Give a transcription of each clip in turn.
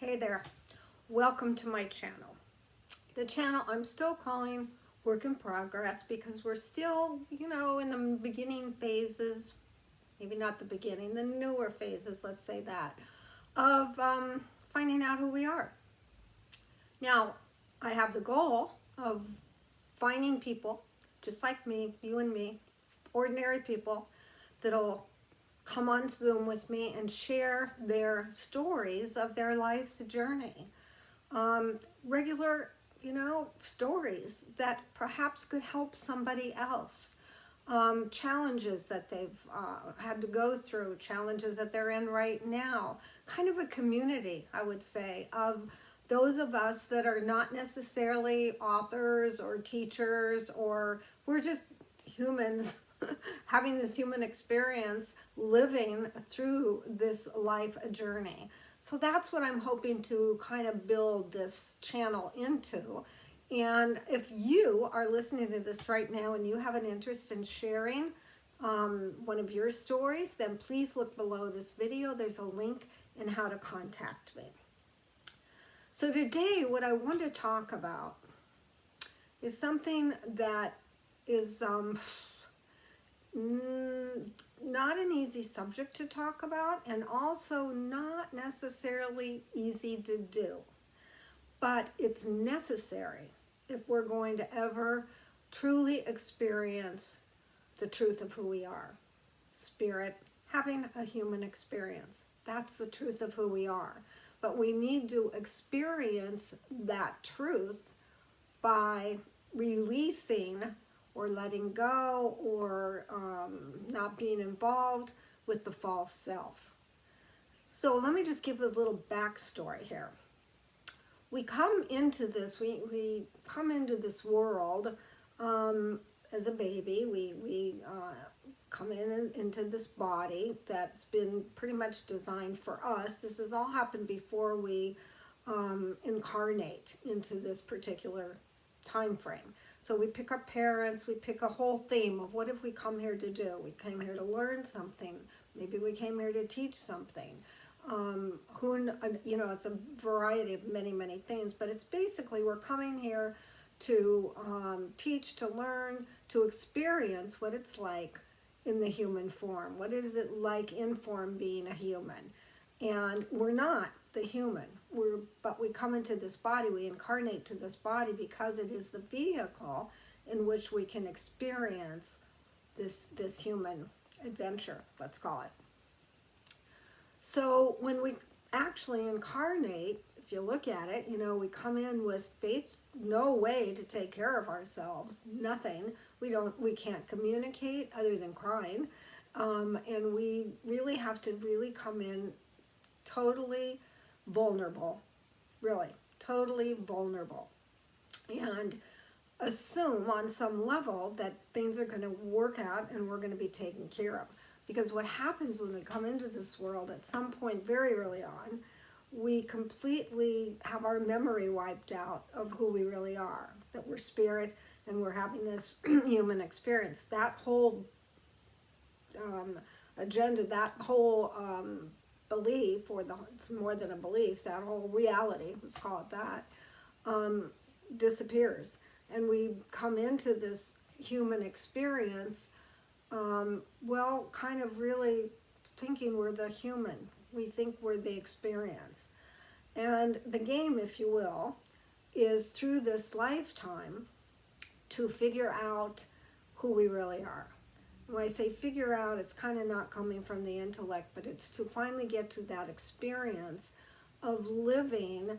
Hey there, welcome to my channel. The channel I'm still calling Work in Progress because we're still, in the beginning phases, maybe not the beginning, the newer phases, let's say that, of finding out who we are. Now, I have the goal of finding people just like me, you and me, ordinary people that'll come on Zoom with me and share their stories of their life's journey. Regular, stories that perhaps could help somebody else. Challenges that they've had to go through, challenges that they're in right now. Kind of a community, I would say, of those of us that are not necessarily authors or teachers, or we're just humans having this human experience, living through this life journey. So that's what I'm hoping to kind of build this channel into. And if you are listening to this right now and you have an interest in sharing one of your stories, then please look below this video. There's a link in how to contact me. So today, what I want to talk about is something that is not an easy subject to talk about, and also not necessarily easy to do, but it's necessary if we're going to ever truly experience the truth of who we are. Spirit, having a human experience, that's the truth of who we are. But we need to experience that truth by releasing or letting go, or not being involved with the false self. So let me just give a little backstory here. We come into this, we come into this world as a baby. We come into this body that's been pretty much designed for us. This has all happened before we incarnate into this particular time frame. So we pick our parents, we pick a whole theme of what have we come here to do. We came here to learn something. Maybe we came here to teach something. It's a variety of many things, but it's basically we're coming here to teach, to learn, to experience what it's like in the human form. What is it like in form being a human? And we're not the human, but we come into this body, we incarnate to this body because it is the vehicle in which we can experience this human adventure, let's call it. So when we actually incarnate, if you look at it, we come in with no way to take care of ourselves, nothing. We can't communicate other than crying, and we really have to come in totally vulnerable, really, totally vulnerable, and assume on some level that things are going to work out and we're going to be taken care of. Because what happens when we come into this world at some point very early on, we completely have our memory wiped out of who we really are, that we're spirit and we're having this human experience. That whole agenda, that whole belief, or it's more than a belief, that whole reality, let's call it that, disappears. And we come into this human experience, kind of really thinking we're the human. We think we're the experience. And the game, if you will, is through this lifetime to figure out who we really are. When I say figure out, it's kind of not coming from the intellect, but it's to finally get to that experience of living,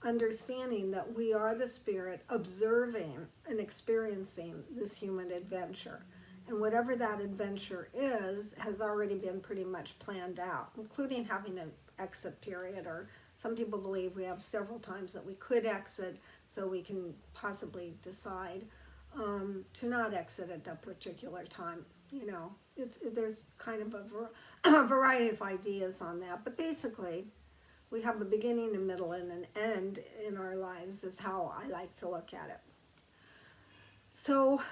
understanding that we are the spirit, observing and experiencing this human adventure. And whatever that adventure is, has already been pretty much planned out, including having an exit period, or some people believe we have several times that we could exit, so we can possibly decide to not exit at that particular time. There's kind of a variety of ideas on that, but basically we have a beginning, a middle, and an end in our lives is how I like to look at it. So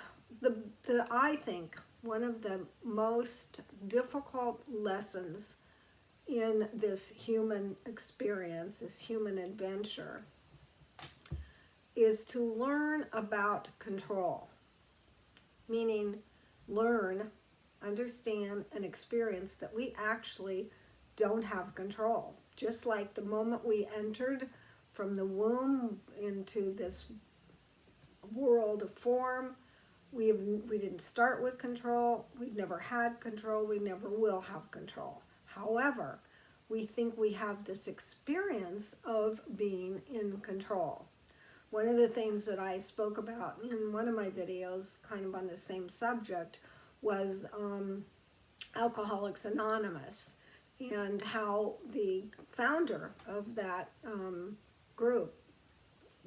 I think one of the most difficult lessons in this human experience, this human adventure, is to learn about control, meaning learn, understand, and experience that we actually don't have control. Just like the moment we entered from the womb into this world of form, we didn't start with control, we've never had control, we never will have control. However, we think we have this experience of being in control. One of the things that I spoke about in one of my videos, kind of on the same subject, was Alcoholics Anonymous, and how the founder of that group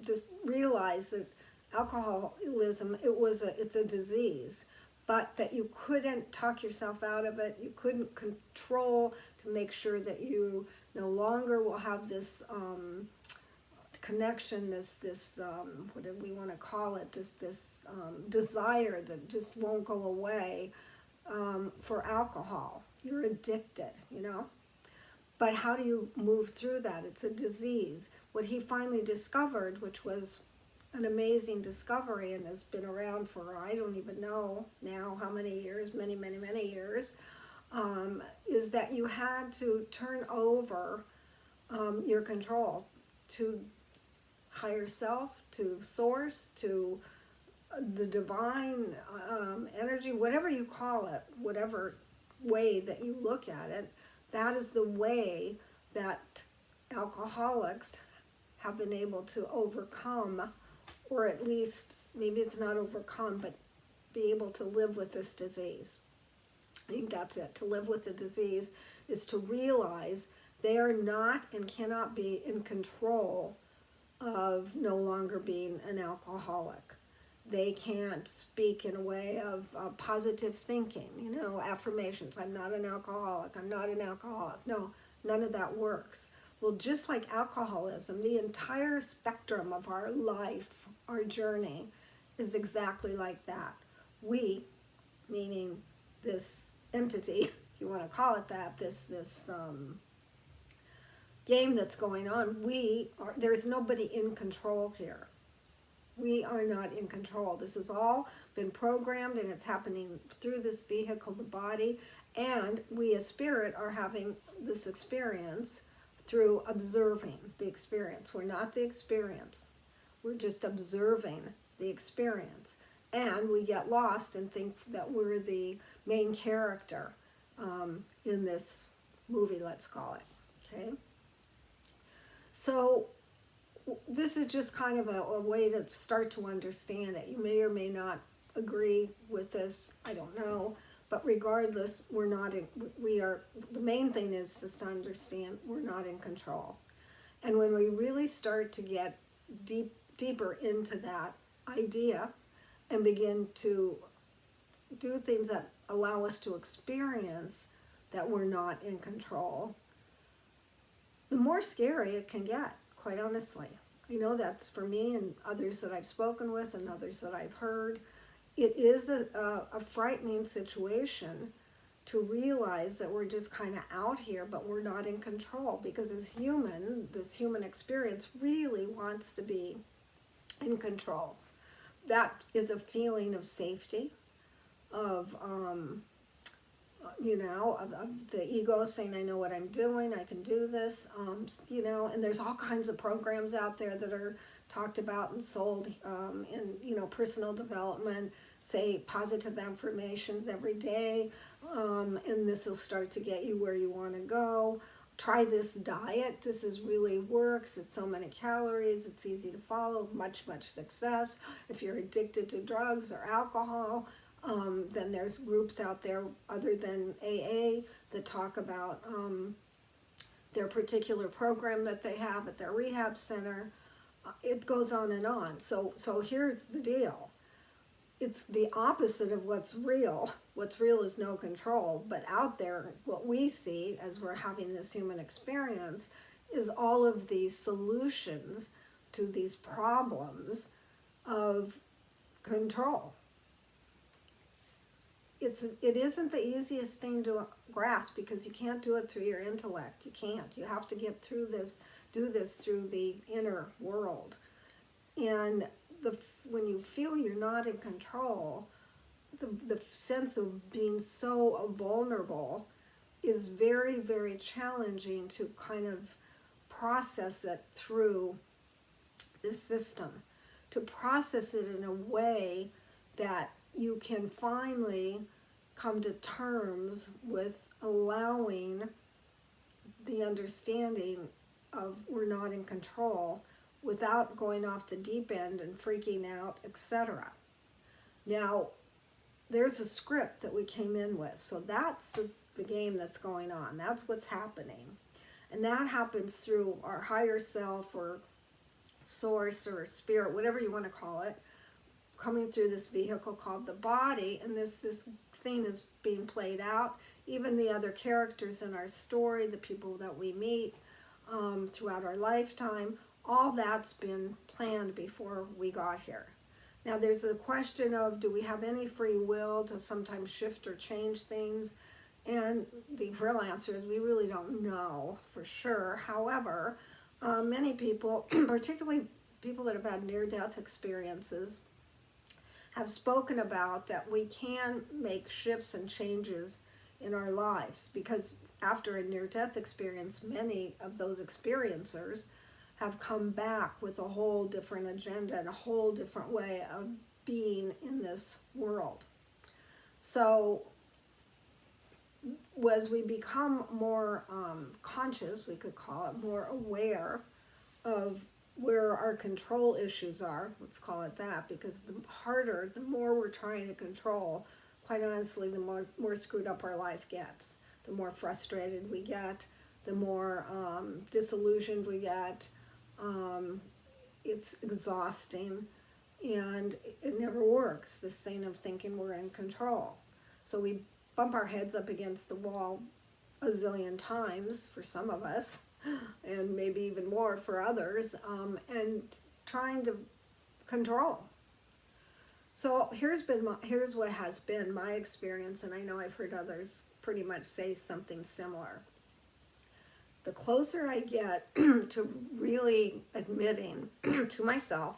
just realized that alcoholism, it's a disease, but that you couldn't talk yourself out of it, you couldn't control to make sure that you no longer will have this connection, this what do we want to call it, this desire that just won't go away for alcohol. You're addicted, you know. But how do you move through that? It's a disease. What he finally discovered, which was an amazing discovery and has been around for I don't even know now how many years, many years, is that you had to turn over your control to higher self, to source, to the divine energy, whatever you call it, whatever way that you look at it. That is the way that alcoholics have been able to overcome, or at least, maybe it's not overcome, but be able to live with this disease. I think that's it. To live with the disease is to realize they are not and cannot be in control of no longer being an alcoholic. They can't speak in a way of positive thinking, you know, affirmations. I'm not an alcoholic. I'm not an alcoholic. No, none of that works. Well, just like alcoholism, the entire spectrum of our life, our journey, is exactly like that. We, meaning this entity, if you want to call it that, this game that's going on, there's nobody in control here. We are not in control. This has all been programmed, and it's happening through this vehicle, the body, and we as spirit are having this experience through observing the experience. We're not the experience. We're just observing the experience. And we get lost and think that we're the main character in this movie, let's call it, okay? So this is just kind of a way to start to understand it. You may or may not agree with this, I don't know, but regardless, the main thing is just to understand we're not in control. And when we really start to get deeper into that idea and begin to do things that allow us to experience that we're not in control, the more scary it can get, quite honestly. You know, that's for me and others that I've spoken with and others that I've heard. It is a frightening situation to realize that we're just kind of out here, but we're not in control, because this human experience really wants to be in control. That is a feeling of safety, of the ego saying, I know what I'm doing, I can do this, and there's all kinds of programs out there that are talked about and sold in, personal development, say positive affirmations every day, and this will start to get you where you want to go. Try this diet, this really works, it's so many calories, it's easy to follow, much success. If you're addicted to drugs or alcohol, then there's groups out there other than AA that talk about their particular program that they have at their rehab center. It goes on and on. So here's the deal. It's the opposite of what's real. What's real is no control. But out there, what we see as we're having this human experience is all of these solutions to these problems of control. it isn't the easiest thing to grasp, because you can't do it through your intellect. You can't. You have to get through this, do this through the inner world. And when you feel you're not in control, the sense of being so vulnerable is very, very challenging to kind of process it through the system, to process it in a way that you can finally come to terms with allowing the understanding of we're not in control without going off the deep end and freaking out, etc. Now, there's a script that we came in with, so that's the game that's going on. That's what's happening. And that happens through our higher self or source or spirit, whatever you want to call it, coming through this vehicle called the body, and this thing is being played out. Even the other characters in our story, the people that we meet throughout our lifetime, all that's been planned before we got here. Now there's the question of, do we have any free will to sometimes shift or change things? And the real answer is we really don't know for sure. However, many people, particularly people that have had near-death experiences, have spoken about that we can make shifts and changes in our lives, because after a near-death experience, many of those experiencers have come back with a whole different agenda and a whole different way of being in this world. So as we become more conscious, we could call it, more aware of where our control issues are, let's call it that, because the more we're trying to control, quite honestly, the more screwed up our life gets. The more frustrated we get, the more disillusioned we get. It's exhausting, and it never works, this thing of thinking we're in control. So we bump our heads up against the wall a zillion times for some of us, and maybe even more for others, and trying to control. So here's what has been my experience, and I know I've heard others pretty much say something similar. The closer I get to really admitting to myself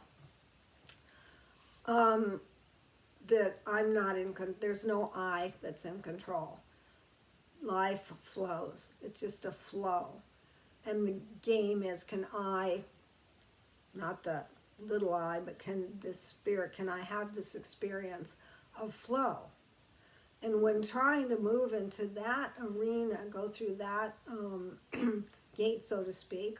that I'm not there's no I that's in control. Life flows. It's just a flow. And the game is, can I, not the little I, but can this spirit, can I have this experience of flow? And when trying to move into that arena, go through that gate, so to speak,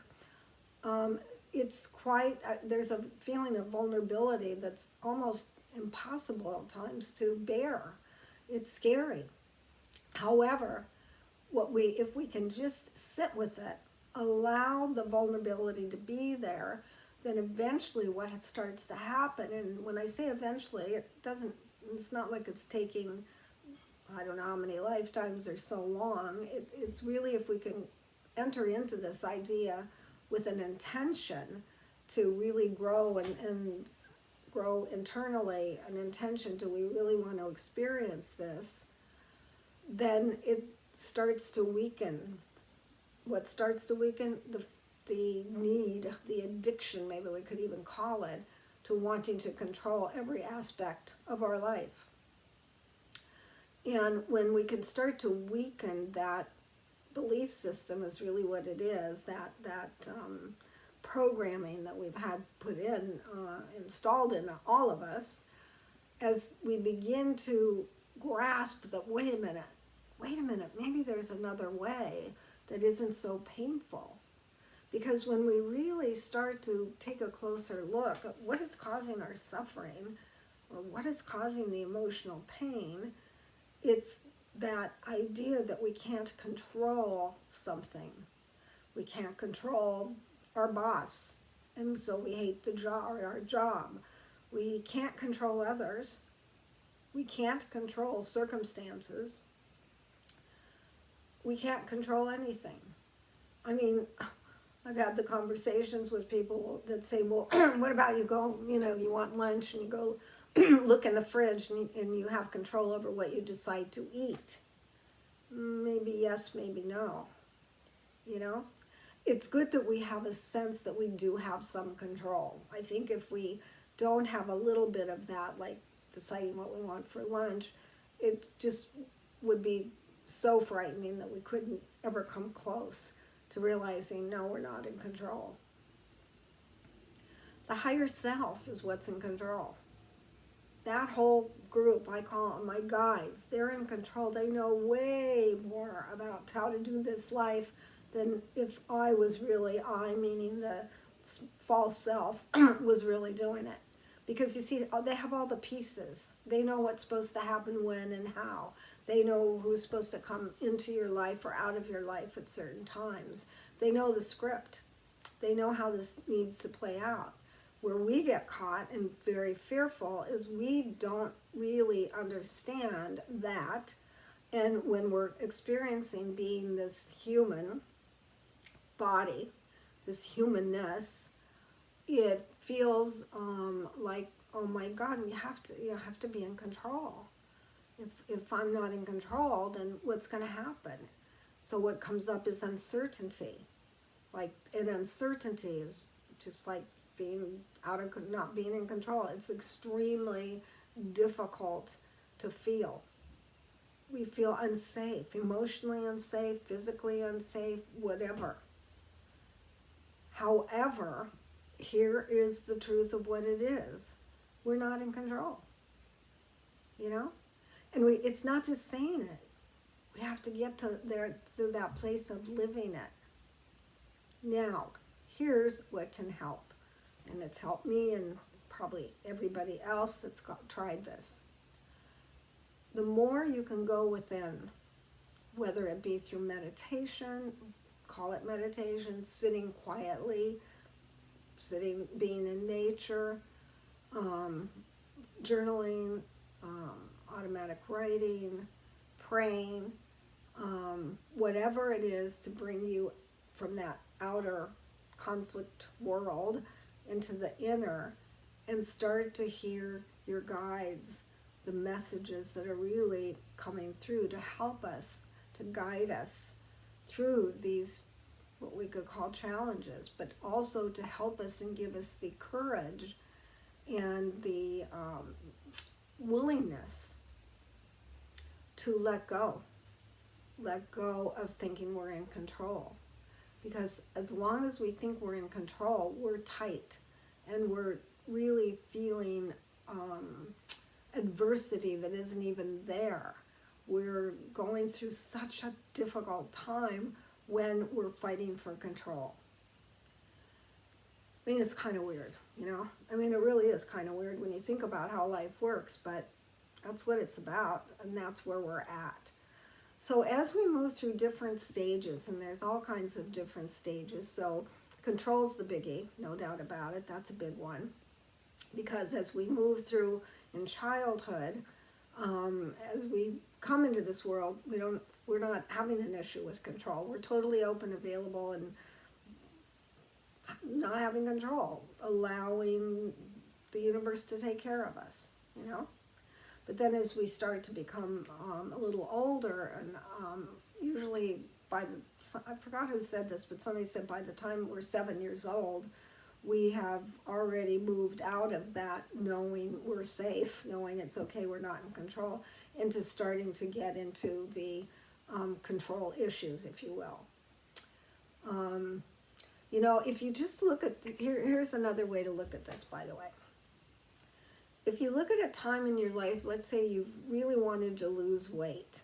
it's quite, there's a feeling of vulnerability that's almost impossible at times to bear. It's scary. However, if we can just sit with it, allow the vulnerability to be there, then eventually what starts to happen, and when I say eventually, it's not like it's taking, I don't know how many lifetimes or so long. It's really, if we can enter into this idea with an intention to really grow and grow internally, an intention, do we really want to experience this, then it starts to weaken. What starts to weaken? The need, the addiction, maybe we could even call it, to wanting to control every aspect of our life. And when we can start to weaken that belief system, is really what it is, that programming that we've had put in, installed in all of us, as we begin to grasp that, wait a minute, maybe there's another way that isn't so painful. Because when we really start to take a closer look at what is causing our suffering, or what is causing the emotional pain, it's that idea that we can't control something. We can't control our boss, and so we hate our job. We can't control others. We can't control circumstances. We can't control anything. I mean, I've had the conversations with people that say, well, what about you want lunch and you go look in the fridge and you have control over what you decide to eat. Maybe yes, maybe no. You know? It's good that we have a sense that we do have some control. I think if we don't have a little bit of that, like deciding what we want for lunch, it just would be so frightening that we couldn't ever come close to realizing, no, we're not in control. The higher self is what's in control. That whole group, I call them my guides, they're in control. They know way more about how to do this life than if I was really, I meaning the false self, was really doing it. Because you see, they have all the pieces. They know what's supposed to happen when and how. They know who's supposed to come into your life or out of your life at certain times. They know the script. They know how this needs to play out. Where we get caught and very fearful is we don't really understand that. And when we're experiencing being this human body, this humanness, it feels like, oh my God, you have to be in control. If I'm not in control, then what's going to happen? So what comes up is uncertainty. And uncertainty is just like not being in control. It's extremely difficult to feel. We feel unsafe, emotionally unsafe, physically unsafe, whatever. However, here is the truth of what it is. We're not in control. You know? And it's not just saying it. We have to get to that place of living it. Now, here's what can help. And it's helped me and probably everybody else that's tried this. The more you can go within, whether it be through meditation, call it meditation, sitting quietly, being in nature, journaling, automatic writing, praying, whatever it is to bring you from that outer conflict world into the inner, and start to hear your guides, the messages that are really coming through to help us, to guide us through these, what we could call challenges, but also to help us and give us the courage and the willingness to let go of thinking we're in control. Because as long as we think we're in control, we're tight and we're really feeling adversity that isn't even there. We're going through such a difficult time when we're fighting for control. I mean, it's kind of weird, you know? I mean, it really is kind of weird when you think about how life works, but that's what it's about, and that's where we're at. So as we move through different stages, and there's all kinds of different stages, so control's the biggie, no doubt about it, that's a big one. Because as we move through in childhood, as we come into this world, we're not having an issue with control. We're totally open, available, and not having control, allowing the universe to take care of us, you know? But then as we start to become a little older, and usually I forgot who said this, but somebody said by the time we're 7 years old, we have already moved out of that knowing we're safe, knowing it's okay, we're not in control, into starting to get into the control issues, if you will. You know, if you just look at, here's another way to look at this, by the way. If you look at a time in your life, let's say you've really wanted to lose weight,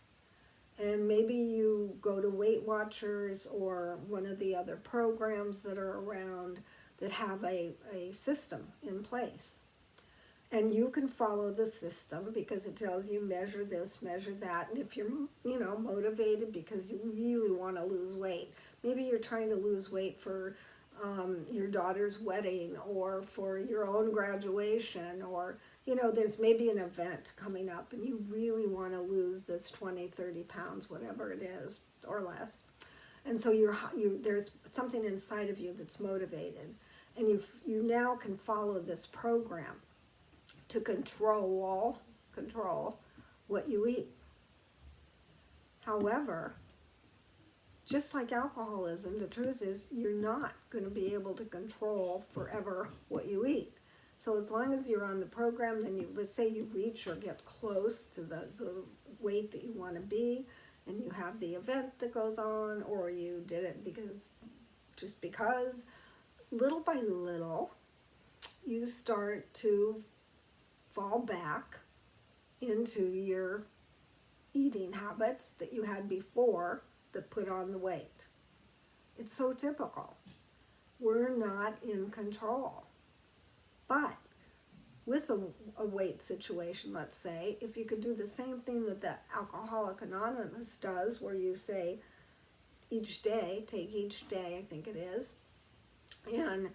and maybe you go to Weight Watchers or one of the other programs that are around that have a system in place. And you can follow the system because it tells you measure this, measure that. And if you're, you know, motivated because you really want to lose weight, maybe you're trying to lose weight for your daughter's wedding or for your own graduation, or, you know, there's maybe an event coming up and you really want to lose this 20, 30 pounds, whatever it is, or less. And so there's something inside of you that's motivated, and you now can follow this program. to control what you eat. However, just like alcoholism, the truth is you're not going to be able to control forever what you eat. So as long as you're on the program, then let's say you reach or get close to the weight that you want to be, and you have the event that goes on, or you did it because, little by little, you start to fall back into your eating habits that you had before that put on the weight. It's so typical. We're not in control. But with a weight situation, let's say, if you could do the same thing that the Alcoholic Anonymous does, where you say each day, take each day, I think it is, and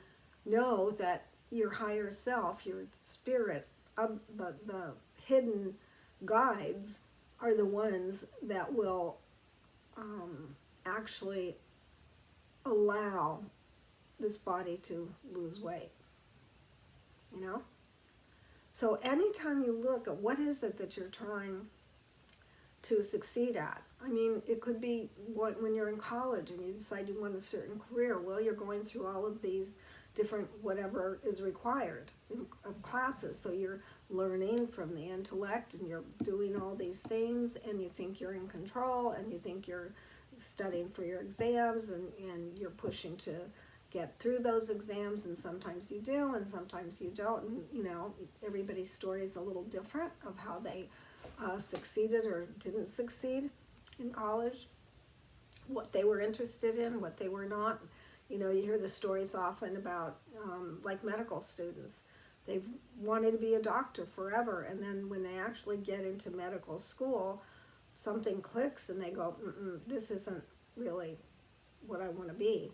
know that your higher self, your spirit, the hidden guides are the ones that will actually allow this body to lose weight. You know? So anytime you look at what is it that you're trying to succeed at, I mean, it could be when you're in college and you decide you want a certain career. Well, you're going through all of these different whatever is required of classes. So you're learning from the intellect and you're doing all these things and you think you're in control and you think you're studying for your exams and you're pushing to get through those exams, and sometimes you do and sometimes you don't. And, you know, everybody's story is a little different of how they succeeded or didn't succeed in college, what they were interested in, what they were not. You know, you hear the stories often about like medical students. They've wanted to be a doctor forever, and then when they actually get into medical school, something clicks and they go, this isn't really what I want to be.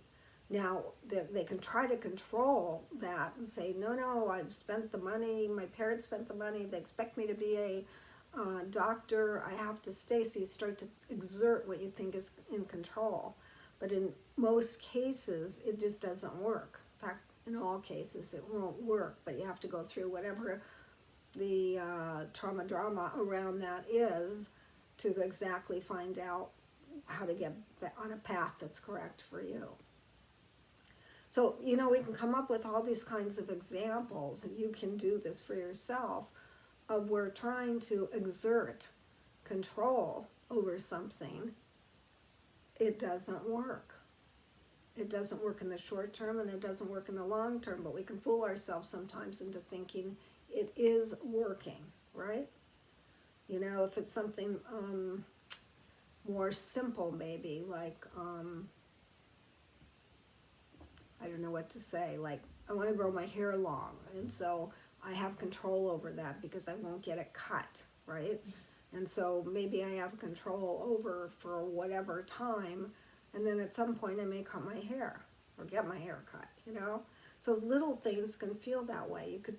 Now, they can try to control that and say, no, I've spent the money, my parents spent the money, they expect me to be a doctor, I have to stay. So you start to exert what you think is in control. But in most cases, it just doesn't work. In fact, in all cases, it won't work, but you have to go through whatever the trauma drama around that is to exactly find out how to get on a path that's correct for you. So, you know, we can come up with all these kinds of examples, and you can do this for yourself, of where trying to exert control over something, it doesn't work. It doesn't work in the short term and it doesn't work in the long term, but we can fool ourselves sometimes into thinking it is working, right? You know, if it's something more simple maybe, like, I don't know what to say, like I want to grow my hair long, and so I have control over that because I won't get it cut, right? And so maybe I have control over for whatever time, and then at some point I may cut my hair or get my hair cut, you know? So little things can feel that way. You could,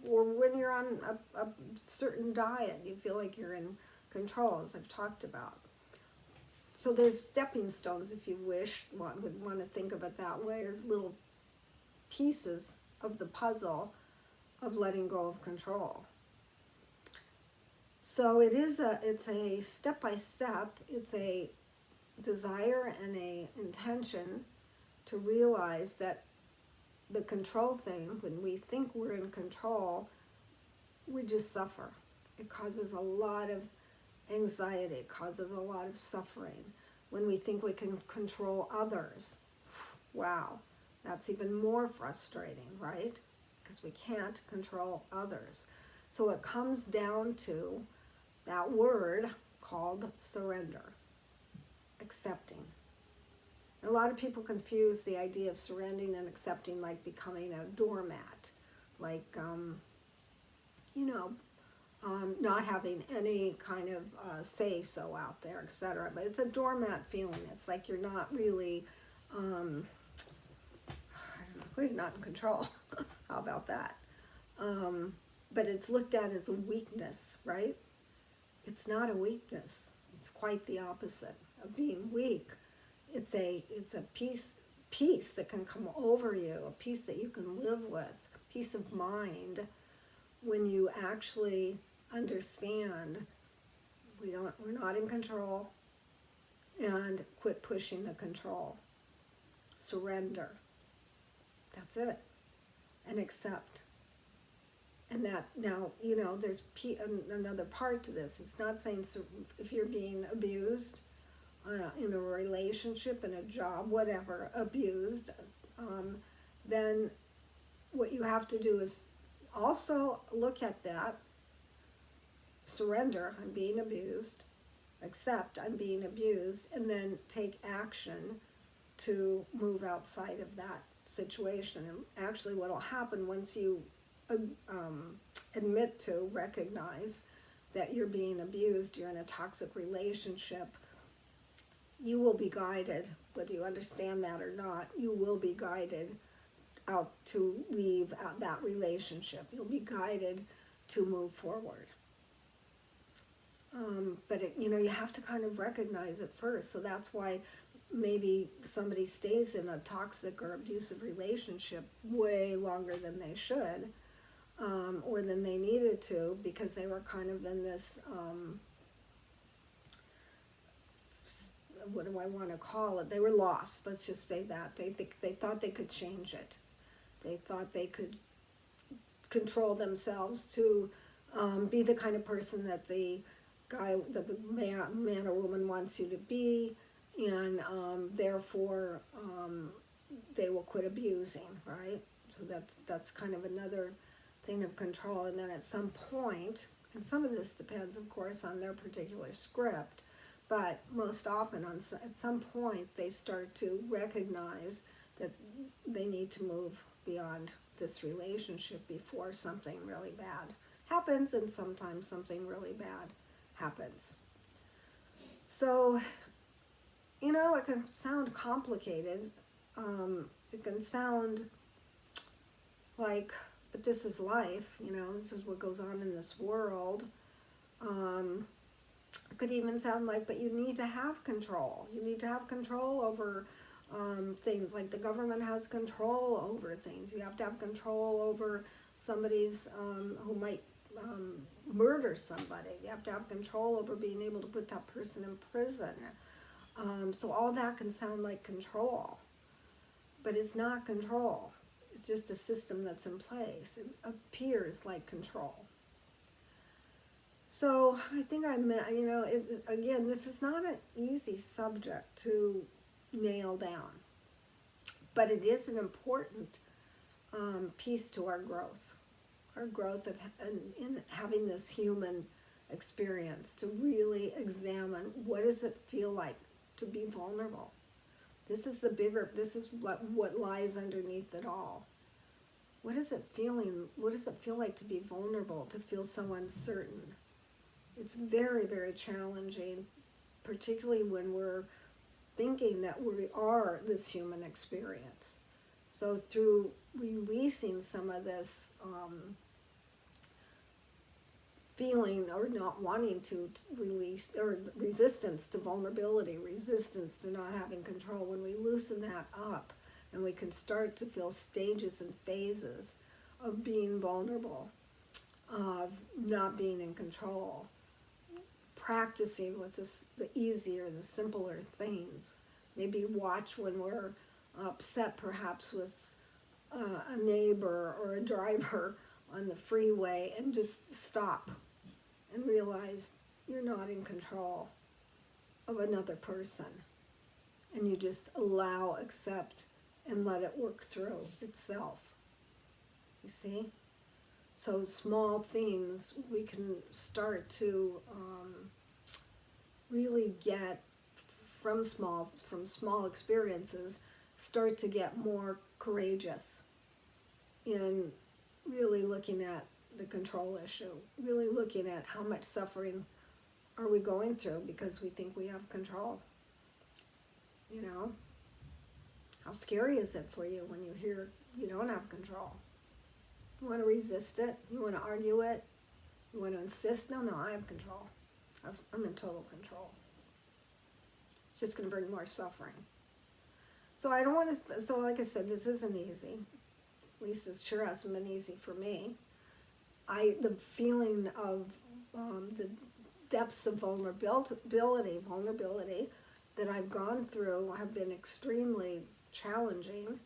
or when you're on a certain diet, you feel like you're in control, as I've talked about. So there's stepping stones, if you wish, one would want to think of it that way, or little pieces of the puzzle of letting go of control. So it's a step-by-step, it's a desire and a intention to realize that the control thing, when we think we're in control, we just suffer. It causes a lot of anxiety, it causes a lot of suffering. When we think we can control others, wow, that's even more frustrating, right? Because we can't control others. So it comes down to that word called surrender, accepting. And a lot of people confuse the idea of surrendering and accepting like becoming a doormat, like, not having any kind of say-so out there, etc. But it's a doormat feeling. It's like you're not really, I don't know, you're not in control. How about that? But it's looked at as a weakness, right? It's not a weakness. It's quite the opposite of being weak. It's a peace that can come over you, a peace that you can live with, peace of mind, when you actually understand we're not in control, and quit pushing the control. Surrender. That's it. And accept. And that, now, there's another part to this. It's not saying if you're being abused in a relationship, in a job, whatever, abused, then what you have to do is also look at that, surrender, I'm being abused, accept I'm being abused, and then take action to move outside of that situation. And actually what will happen once you admit to, recognize that you're being abused, you're in a toxic relationship, you will be guided, whether you understand that or not, you will be guided out to leave out that relationship. You'll be guided to move forward. But you have to kind of recognize it first. So that's why maybe somebody stays in a toxic or abusive relationship way longer than they should, or than they needed to, because they were kind of in this, what do I want to call it? They were lost. Let's just say that. They thought they could change it. They thought they could control themselves to be the kind of person that the man or woman wants you to be, and therefore they will quit abusing, right? So that's kind of another thing of control. And then at some point, and some of this depends, of course, on their particular script, but most often at some point they start to recognize that they need to move beyond this relationship before something really bad happens, and sometimes something really bad happens. So, it can sound complicated. It can sound like, but this is life, this is what goes on in this world. It could even sound like, but you need to have control. You need to have control over things, like the government has control over things. You have to have control over somebody's, who might murder somebody. You have to have control over being able to put that person in prison. So all that can sound like control, but it's not control. It's just a system that's in place. It appears like control. So I think again, this is not an easy subject to nail down, but it is an important piece to our growth in having this human experience, to really examine what does it feel like to be vulnerable. This is what lies underneath it all. What is it feel like to be vulnerable, to feel so uncertain? It's very, very challenging, particularly when we're thinking that we are this human experience. So through releasing some of this feeling, or not wanting to release, or resistance to vulnerability, resistance to not having control, when we loosen that up and we can start to feel stages and phases of being vulnerable, of not being in control, practicing with the easier, the simpler things. Maybe watch when we're upset, perhaps with a neighbor or a driver on the freeway, and just stop and realize you're not in control of another person. And you just allow, accept, and let it work through itself. You see? So small things, we can start to really get from small experiences, start to get more courageous in really looking at the control issue, really looking at how much suffering are we going through because we think we have control. How scary is it for you when you hear you don't have control? You want to resist it? You want to argue it? You want to insist? No, I have control. I'm in total control. It's just going to bring more suffering. So I don't want to, so like I said, this isn't easy. At least it sure hasn't been easy for me. the feeling of the depths of vulnerability that I've gone through have been extremely challenging.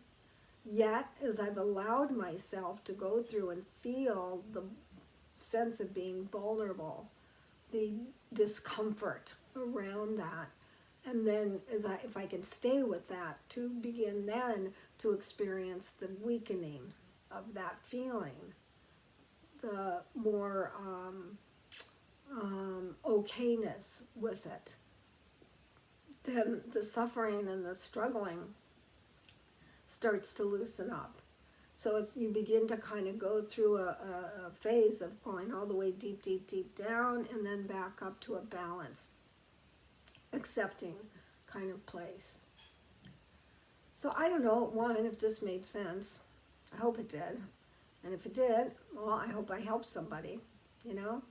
Yet, as I've allowed myself to go through and feel the sense of being vulnerable, the discomfort around that, and then if I can stay with that, to begin then to experience the weakening of that feeling, the more okayness with it, then the suffering and the struggling starts to loosen up. So you begin to kind of go through a phase of going all the way deep, deep, deep down, and then back up to a balanced, accepting kind of place. So I don't know, one, if this made sense. I hope it did. And if it did, well, I hope I helped somebody,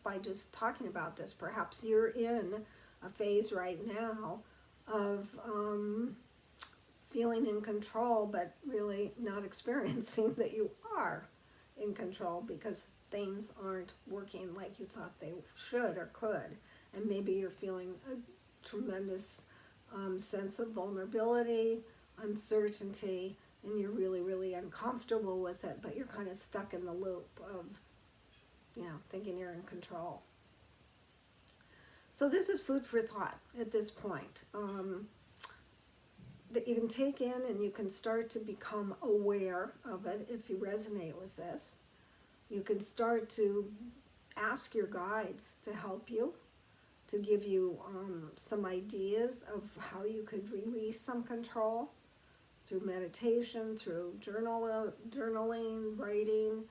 by just talking about this. Perhaps you're in a phase right now of feeling in control, but really not experiencing that you are in control because things aren't working like you thought they should or could. And maybe you're feeling a tremendous sense of vulnerability, uncertainty, and you're really, really uncomfortable with it, but you're kind of stuck in the loop of, thinking you're in control. So this is food for thought at this point. That you can take in, and you can start to become aware of it if you resonate with this. You can start to ask your guides to help you, to give you some ideas of how you could release some control through meditation, through journaling, writing.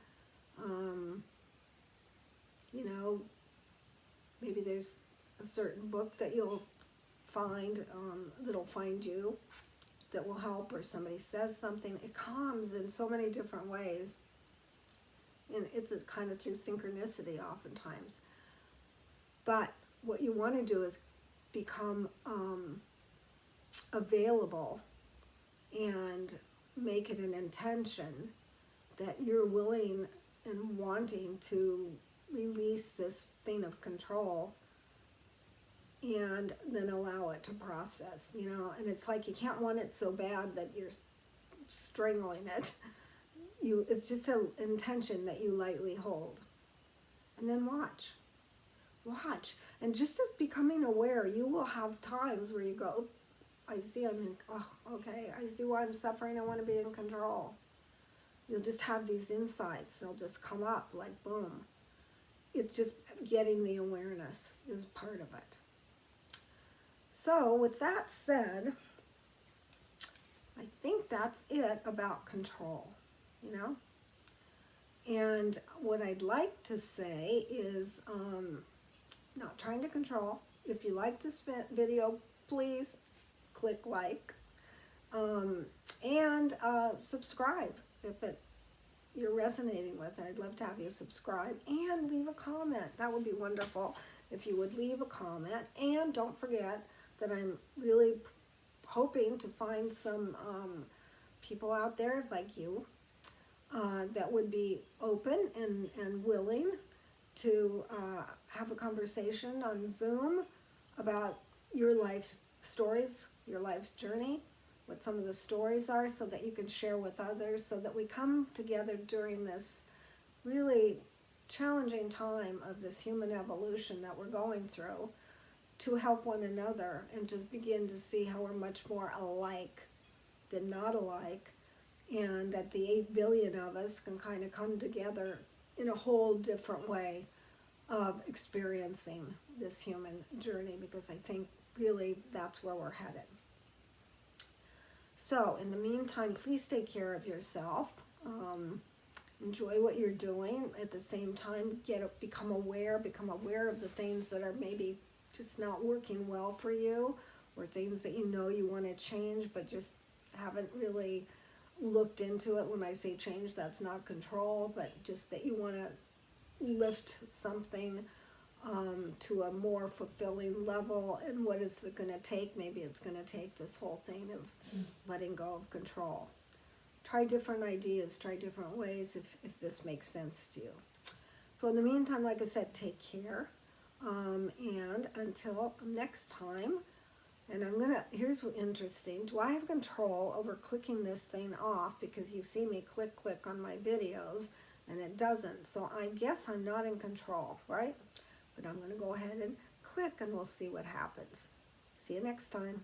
Maybe there's a certain book that you'll find that'll find you, that will help, or somebody says something. It comes in so many different ways, and it's kind of through synchronicity oftentimes. But what you want to do is become available and make it an intention that you're willing and wanting to release this thing of control, and then allow it to process, and it's like you can't want it so bad that you're strangling it. It's just an intention that you lightly hold, and then watch, and just as becoming aware, you will have times where you go, I see, okay, I see why I'm suffering, I want to be in control. You'll just have these insights, they'll just come up like boom. It's just getting the awareness is part of it. So with that said, I think that's it about control, And what I'd like to say is not trying to control. If you like this video, please click like and subscribe if you're resonating with it. I'd love to have you subscribe and leave a comment. That would be wonderful if you would leave a comment. And don't forget that I'm really hoping to find some people out there like you that would be open and willing to have a conversation on Zoom about your life stories, your life's journey, what some of the stories are, so that you can share with others, so that we come together during this really challenging time of this human evolution that we're going through, to help one another and just begin to see how we're much more alike than not alike, and that the 8 billion of us can kind of come together in a whole different way of experiencing this human journey, because I think really that's where we're headed. So in the meantime, please take care of yourself. Enjoy what you're doing. At the same time, become aware of the things that are maybe just not working well for you, or things that you want to change but just haven't really looked into it. When I say change, that's not control, but just that you want to lift something to a more fulfilling level. And what is it going to take? Maybe it's going to take this whole thing of letting go of control. Try different ideas, try different ways if this makes sense to you. So in the meantime, like I said, take care. And until next time, and here's what's interesting. Do I have control over clicking this thing off? Because you see me click on my videos and it doesn't. So I guess I'm not in control, right? But I'm going to go ahead and click and we'll see what happens. See you next time.